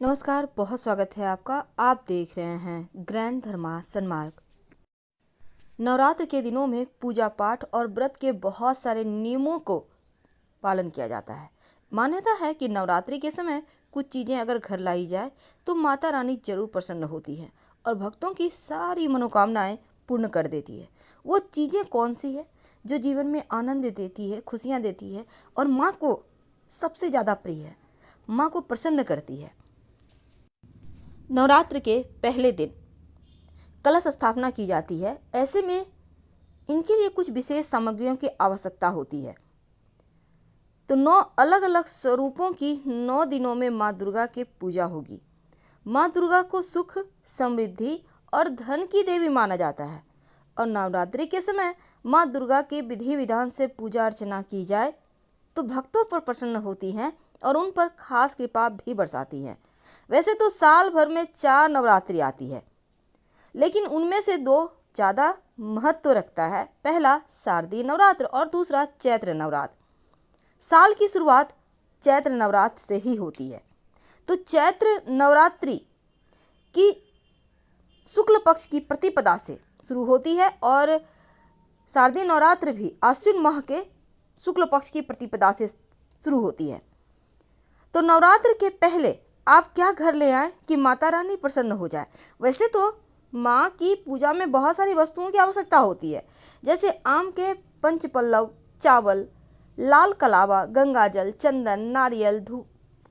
नमस्कार, बहुत स्वागत है आपका। आप देख रहे हैं ग्रैंड धर्मा सन्मार्ग। नवरात्र के दिनों में पूजा पाठ और व्रत के बहुत सारे नियमों को पालन किया जाता है। मान्यता है कि नवरात्रि के समय कुछ चीज़ें अगर घर लाई जाए तो माता रानी जरूर प्रसन्न होती है और भक्तों की सारी मनोकामनाएं पूर्ण कर देती है। वो चीज़ें कौन सी है जो जीवन में आनंद देती है, खुशियाँ देती है और माँ को सबसे ज़्यादा प्रिय है, माँ को प्रसन्न करती है। नवरात्र के पहले दिन कलश स्थापना की जाती है। ऐसे में इनके लिए कुछ विशेष सामग्रियों की आवश्यकता होती है। तो 9 अलग अलग स्वरूपों की 9 दिनों में माँ दुर्गा की पूजा होगी। माँ दुर्गा को सुख, समृद्धि और धन की देवी माना जाता है और नवरात्रि के समय माँ दुर्गा के विधि विधान से पूजा अर्चना की जाए तो भक्तों पर प्रसन्न होती हैं और उन पर खास कृपा भी बरसाती हैं। वैसे तो साल भर में 4 नवरात्रि आती है, लेकिन उनमें से 2 ज़्यादा महत्व रखता है। पहला शारदीय नवरात्र और दूसरा चैत्र नवरात्र। साल की शुरुआत चैत्र नवरात्र से ही होती है। तो चैत्र नवरात्रि की शुक्ल पक्ष की प्रतिपदा से शुरू होती है और शारदीय नवरात्र भी आश्विन माह के शुक्ल पक्ष की प्रतिपदा से शुरू होती है। तो नवरात्र के पहले आप क्या घर ले आएं कि माता रानी प्रसन्न हो जाए। वैसे तो माँ की पूजा में बहुत सारी वस्तुओं की आवश्यकता होती है, जैसे आम के पंचपल्लव, चावल, लाल कलावा, गंगाजल, चंदन, नारियल, धूप,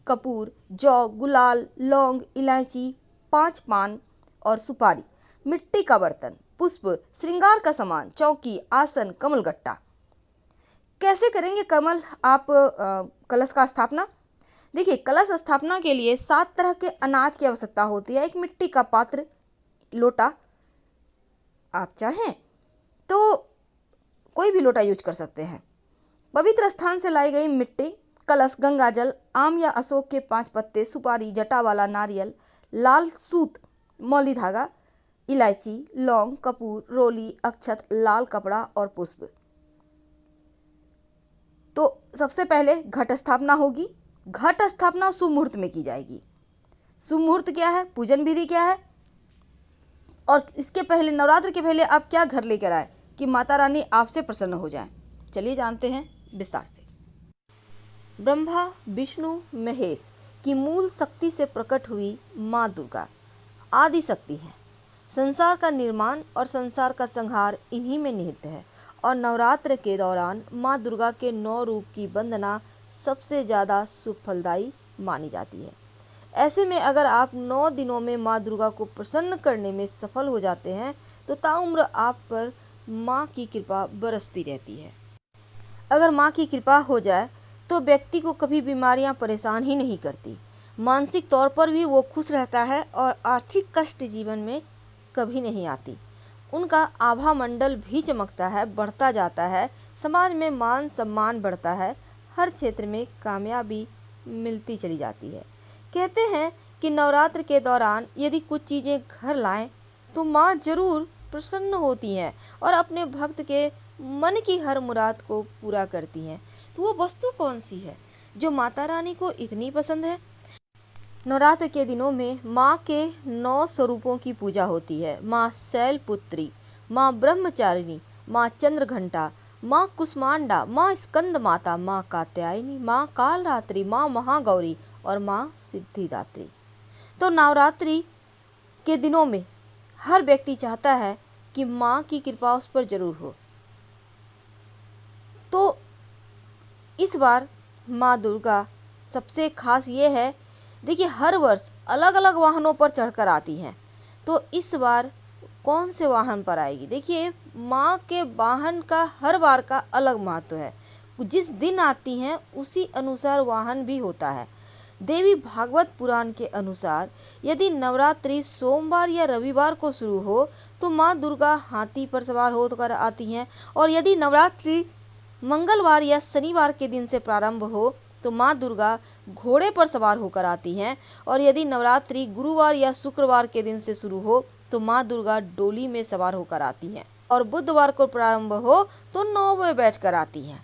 कपूर, जौ, गुलाल, लौंग, इलायची, 5 पान और सुपारी, मिट्टी का बर्तन, पुष्प, श्रृंगार का सामान, चौकी, आसन, कमलगट्टा। कैसे करेंगे कलश का स्थापना? देखिए, कलश स्थापना के लिए 7 तरह के अनाज की आवश्यकता होती है। एक मिट्टी का पात्र, लोटा, आप चाहें तो कोई भी लोटा यूज कर सकते हैं। पवित्र स्थान से लाई गई मिट्टी, कलश, गंगाजल, आम या अशोक के 5 पत्ते, सुपारी, जटा वाला नारियल, लाल सूत, मौली धागा, इलायची, लौंग, कपूर, रोली, अक्षत, लाल कपड़ा और पुष्प। तो सबसे पहले घट स्थापना होगी। घट स्थापना शुभ मुहूर्त में की जाएगी। शुभ मुहूर्त क्या है, पूजन विधि क्या है और इसके पहले, नवरात्र के पहले आप क्या घर लेकर आए कि माता रानी आपसे प्रसन्न हो जाए। चलिए जानते हैं विस्तार से। ब्रह्मा, विष्णु, महेश की मूल शक्ति से प्रकट हुई माँ दुर्गा आदि शक्ति है। संसार का निर्माण और संसार का संहार इन्हीं में निहित है और नवरात्र के दौरान माँ दुर्गा के 9 रूप की वंदना सबसे ज़्यादा शुभ फलदायी मानी जाती है। ऐसे में अगर आप 9 दिनों में माँ दुर्गा को प्रसन्न करने में सफल हो जाते हैं तो ताउम्र आप पर माँ की कृपा बरसती रहती है। अगर माँ की कृपा हो जाए तो व्यक्ति को कभी बीमारियाँ परेशान ही नहीं करती। मानसिक तौर पर भी वो खुश रहता है और आर्थिक कष्ट जीवन में कभी नहीं आती। उनका आभा मंडल भी चमकता है, बढ़ता जाता है, समाज में मान सम्मान बढ़ता है, हर क्षेत्र में कामयाबी मिलती चली जाती है। कहते हैं कि नवरात्र के दौरान यदि कुछ चीज़ें घर लाएं तो माँ जरूर प्रसन्न होती हैं और अपने भक्त के मन की हर मुराद को पूरा करती हैं। तो वो वस्तु कौन सी है जो माता रानी को इतनी पसंद है? नवरात्र के दिनों में माँ के 9 स्वरूपों की पूजा होती है। माँ शैलपुत्री, माँ ब्रह्मचारिणी, माँ चंद्रघंटा, माँ कुष्मांडा, माँ स्कंद माता, माँ कात्यायनी, माँ कालरात्रि, माँ महागौरी और माँ सिद्धिदात्री। तो नवरात्रि के दिनों में हर व्यक्ति चाहता है कि माँ की कृपा उस पर जरूर हो। तो इस बार माँ दुर्गा सबसे खास ये है, देखिए, हर वर्ष अलग अलग वाहनों पर चढ़कर आती हैं। तो इस बार कौन से वाहन पर आएगी? देखिए, माँ के वाहन का हर बार का अलग महत्व है। जिस दिन आती हैं उसी अनुसार वाहन भी होता है। देवी भागवत पुराण के अनुसार यदि नवरात्रि सोमवार या रविवार को शुरू हो तो माँ दुर्गा हाथी पर सवार होकर आती हैं और यदि नवरात्रि मंगलवार या शनिवार के दिन से प्रारंभ हो तो माँ दुर्गा घोड़े पर सवार होकर आती हैं और यदि नवरात्रि गुरुवार या शुक्रवार के दिन से शुरू हो तो माँ दुर्गा डोली में सवार होकर आती हैं और बुधवार को प्रारंभ हो तो 9 में बैठकर आती हैं।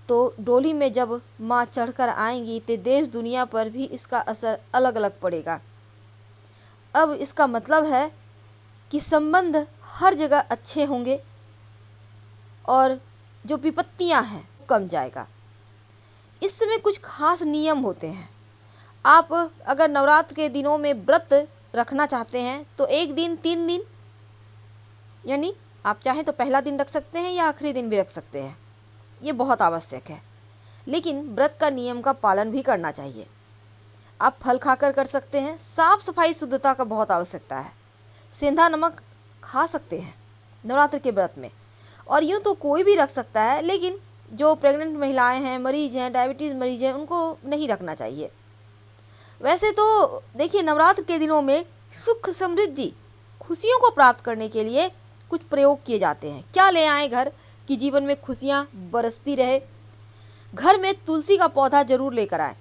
तो डोली में जब माँ चढ़कर आएंगी तो देश दुनिया पर भी इसका असर अलग अलग पड़ेगा। अब इसका मतलब है कि संबंध हर जगह अच्छे होंगे और जो विपत्तियां हैं कम जाएगा। इस समय कुछ खास नियम होते हैं। आप अगर नवरात्र के दिनों में व्रत रखना चाहते हैं तो 1 दिन 3 दिन, यानी आप चाहें तो पहला दिन रख सकते हैं या आखिरी दिन भी रख सकते हैं, ये बहुत आवश्यक है। लेकिन व्रत का नियम का पालन भी करना चाहिए। आप फल खाकर कर सकते हैं। साफ सफाई शुद्धता का बहुत आवश्यकता है। सेंधा नमक खा सकते हैं नवरात्र के व्रत में, और यूँ तो कोई भी रख सकता है, लेकिन जो प्रेग्नेंट महिलाएं हैं, मरीज हैं, डायबिटीज़ मरीज हैं, उनको नहीं रखना चाहिए। वैसे तो देखिए, नवरात्र के दिनों में सुख समृद्धि खुशियों को प्राप्त करने के लिए कुछ प्रयोग किए जाते हैं। क्या ले आएं घर कि जीवन में खुशियां बरसती रहे? घर में तुलसी का पौधा जरूर लेकर आएं।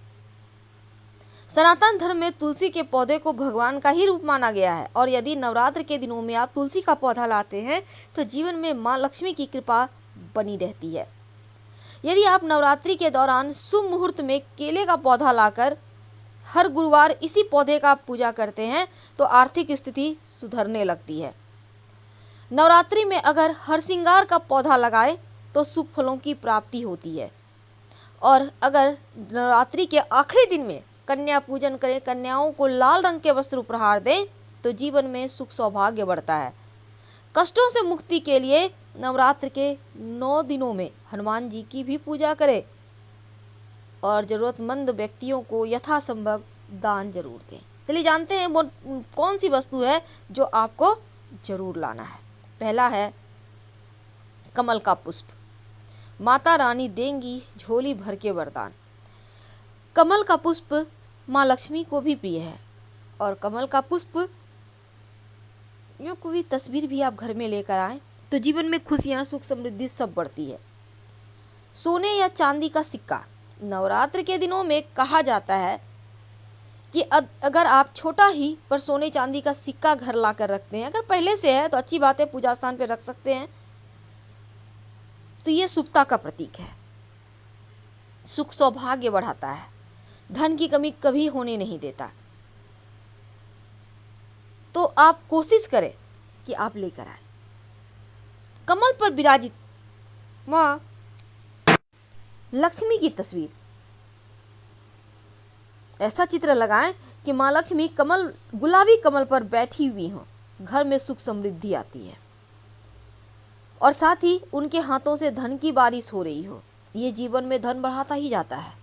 सनातन धर्म में तुलसी के पौधे को भगवान का ही रूप माना गया है, और यदि नवरात्र के दिनों में आप तुलसी का पौधा लाते हैं तो जीवन में माँ लक्ष्मी की कृपा बनी रहती है। यदि आप नवरात्रि के दौरान शुभ मुहूर्त में केले का पौधा लाकर हर गुरुवार इसी पौधे का पूजा करते हैं तो आर्थिक स्थिति सुधरने लगती है। नवरात्रि में अगर हरसिंगार का पौधा लगाए तो शुभ फलों की प्राप्ति होती है। और अगर नवरात्रि के आखिरी दिन में कन्या पूजन करें, कन्याओं को लाल रंग के वस्त्र उपहार दें तो जीवन में सुख सौभाग्य बढ़ता है। कष्टों से मुक्ति के लिए नवरात्र के 9 दिनों में हनुमान जी की भी पूजा करें और ज़रूरतमंद व्यक्तियों को यथासंभव दान जरूर दें। चलिए जानते हैं वो कौन सी वस्तु है जो आपको जरूर लाना है। पहला है कमल का पुष्प। माता रानी देंगी झोली भर के वरदान। कमल का पुष्प माँ लक्ष्मी को भी प्रिय है, और कमल का पुष्प या कोई तस्वीर भी आप घर में लेकर आए तो जीवन में खुशियाँ, सुख, समृद्धि सब बढ़ती है। सोने या चांदी का सिक्का। नवरात्र के दिनों में कहा जाता है कि अगर आप छोटा ही पर सोने चांदी का सिक्का घर लाकर रखते हैं, अगर पहले से है तो अच्छी बात है, पूजा स्थान पर रख सकते हैं, तो ये शुभता का प्रतीक है। सुख सौभाग्य बढ़ाता है, धन की कमी कभी होने नहीं देता। तो आप कोशिश करें कि आप लेकर आए। कमल पर विराजित माँ लक्ष्मी की तस्वीर। ऐसा चित्र लगाएं कि माँ लक्ष्मी गुलाबी कमल पर बैठी हुई हो। घर में सुख समृद्धि आती है, और साथ ही उनके हाथों से धन की बारिश हो रही हो। ये जीवन में धन बढ़ाता ही जाता है।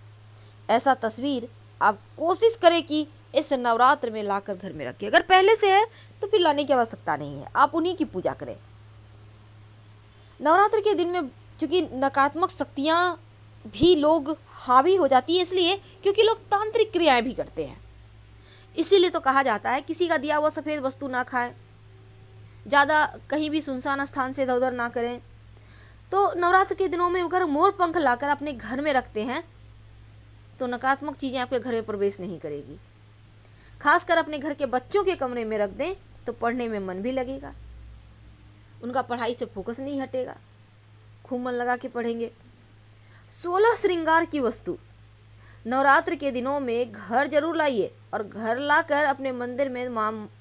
ऐसा तस्वीर आप कोशिश करें कि इस नवरात्र में लाकर घर में रखिए। अगर पहले से है तो फिर लाने की आवश्यकता नहीं है, आप उन्हीं की पूजा करें। नवरात्र के दिन में चूंकि नकारात्मक शक्तियाँ भी लोग हावी हो जाती है, इसलिए क्योंकि लोग तांत्रिक क्रियाएं भी करते हैं। इसीलिए तो कहा जाता है किसी का दिया हुआ सफ़ेद वस्तु ना खाएं, ज़्यादा कहीं भी सुनसान स्थान से इधर उधर ना करें। तो नवरात्र के दिनों में अगर मोर पंख लाकर अपने घर में रखते हैं तो नकारात्मक चीज़ें आपके घर में प्रवेश नहीं करेगी। खासकर अपने घर के बच्चों के कमरे में रख दें तो पढ़ने में मन भी लगेगा, उनका पढ़ाई से फोकस नहीं हटेगा, खूब मन लगा के पढ़ेंगे। 16 श्रृंगार की वस्तु नवरात्र के दिनों में घर जरूर लाइए, और घर लाकर अपने मंदिर में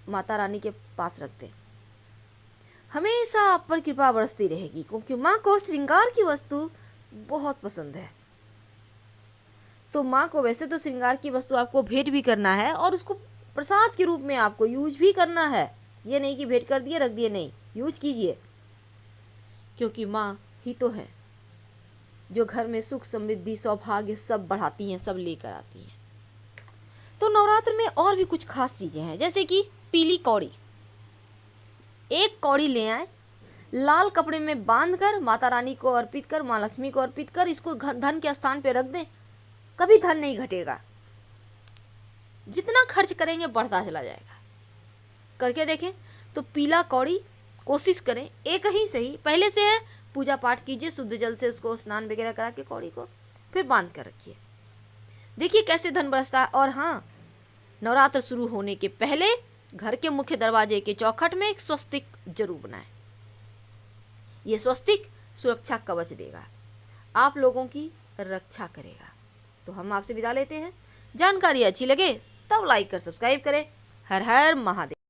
माता रानी के पास रख दें। हमेशा आप पर कृपा बरसती रहेगी, क्योंकि माँ को श्रृंगार की वस्तु बहुत पसंद है। तो माँ को वैसे तो श्रृंगार की वस्तु आपको भेंट भी करना है, और उसको प्रसाद के रूप में आपको यूज भी करना है। ये नहीं कि भेंट कर दिए रख दिए, नहीं, यूज कीजिए, क्योंकि माँ ही तो है जो घर में सुख समृद्धि सौभाग्य सब बढ़ाती हैं, सब लेकर आती हैं। तो नवरात्र में और भी कुछ खास चीज़ें हैं, जैसे कि पीली कौड़ी। एक कौड़ी ले आए, लाल कपड़े में बांधकर माता रानी को अर्पित कर, माँ लक्ष्मी को अर्पित कर, इसको धन के स्थान पे रख दें, कभी धन नहीं घटेगा। जितना खर्च करेंगे बढ़ता चला जाएगा। करके देखें तो पीला कौड़ी कोशिश करें, एक ही सही, पहले से है पूजा पाठ कीजिए, शुद्ध जल से उसको स्नान वगैरह करा के कौड़ी को फिर बांध कर रखिए, देखिए कैसे धन बरसता है। और हाँ, नवरात्र शुरू होने के पहले घर के मुख्य दरवाजे के चौखट में एक स्वस्तिक जरूर बनाएं। ये स्वस्तिक सुरक्षा कवच देगा, आप लोगों की रक्षा करेगा। तो हम आपसे विदा लेते हैं। जानकारी अच्छी लगे तब लाइक कर सब्सक्राइब करें। हर हर महादेव।